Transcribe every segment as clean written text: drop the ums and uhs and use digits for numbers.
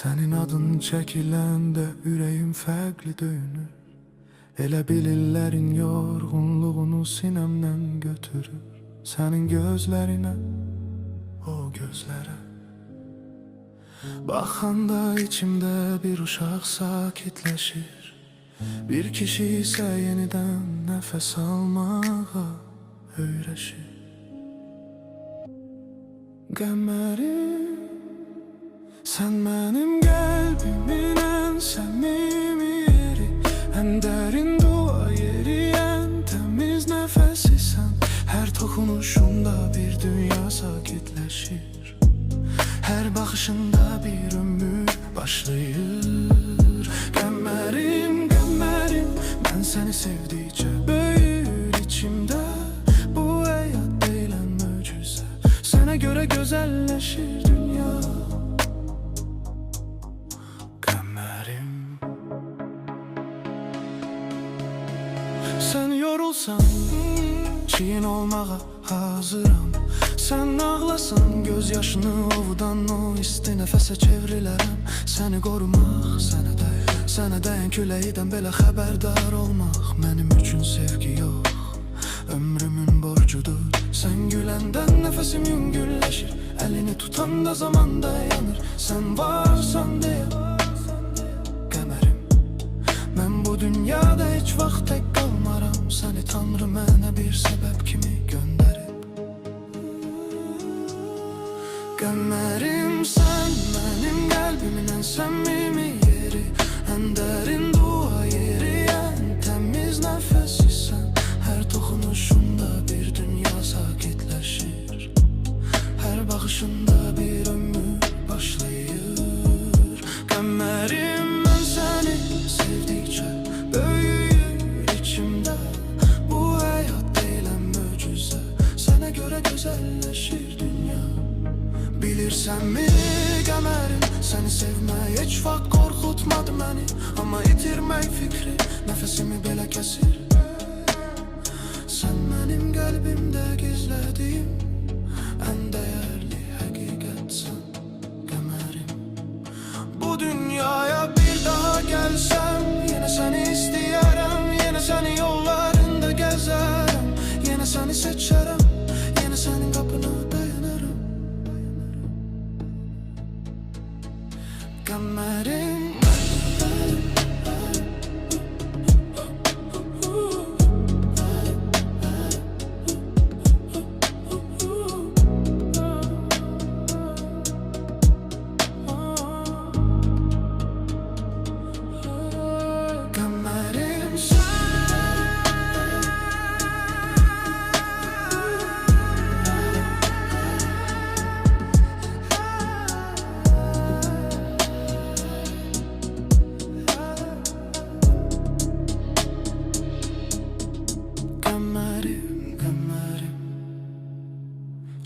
Senin adın çekiləndə ürəyim fərqli döyünür. Elə bilirlərin yorğunluğunu sinəmdən götürür. Sənin gözlərinə, o gözlərə baxanda içimdə bir uşaq sakitləşir. Bir kişi isə yenidən nəfəs almağa öyrəşir. Qəmərim, sən mənim qəlbimin ən səmimi yeri, ən dərin dua yeri, ən təmiz nəfəsisən. Hər toxunuşunda bir dünya sakitləşir. Hər baxışında bir ömür başlayır. Qəmərim, qəmərim, mən səni sevdikcə böyür içimdə. Bu həyat deyilən möcüzə, sənə görə gözəlləşir dünya. Sen yorulsan, çiğin olmağa hazıram. Sen ağlasan, gözyaşını ovudan o isti nəfəsə çevrilərəm. Səni qorumaq, sənə dəyən küləkdən belə xəbərdar olmaq mənim üçün sevgi yox, ömrümün borcudur. Sen güləndən nəfəsim yüngülləşir, əlini tutanda zaman dayanır. Sen varsan deyə Qəmərim, mən bu dünyada heç vaxt tək qalmaram. Səni Tanrı mənə bir səbəb kimi göndərib. Qəmərim, sən mənim qəlbimin ən səmimi yeri, ən dərin dua yeri, ən təmiz nəfəsisən. Hər toxunuşunda bir dünya sakitləşir. Hər baxışında bir ömür başlayır. Qəmərim, mən səni sevdikcə böyüyür içimdə. Bu həyat deyilən möcüzə, sənə görə gözəlləşir dünya. Bilirsənmi Qəmərim, səni sevmək heç vaxt qorxutmadı məni. Amma itirmək fikri nəfəsimi belə kəsir. Sən mənim qəlbimdə gizlədiyim ən dəyərli həqiqətsən Qəmərim. Bu dünyaya bir daha gəlsəm, yenə səni istəyərəm. Yenə səni yollarında gəzərəm, yenə səni seçərəm, yenə sənin qapına dayanarım. Qəmərim,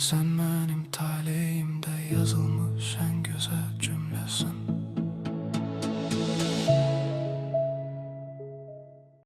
sen mənim taleyimdə yazılmış ən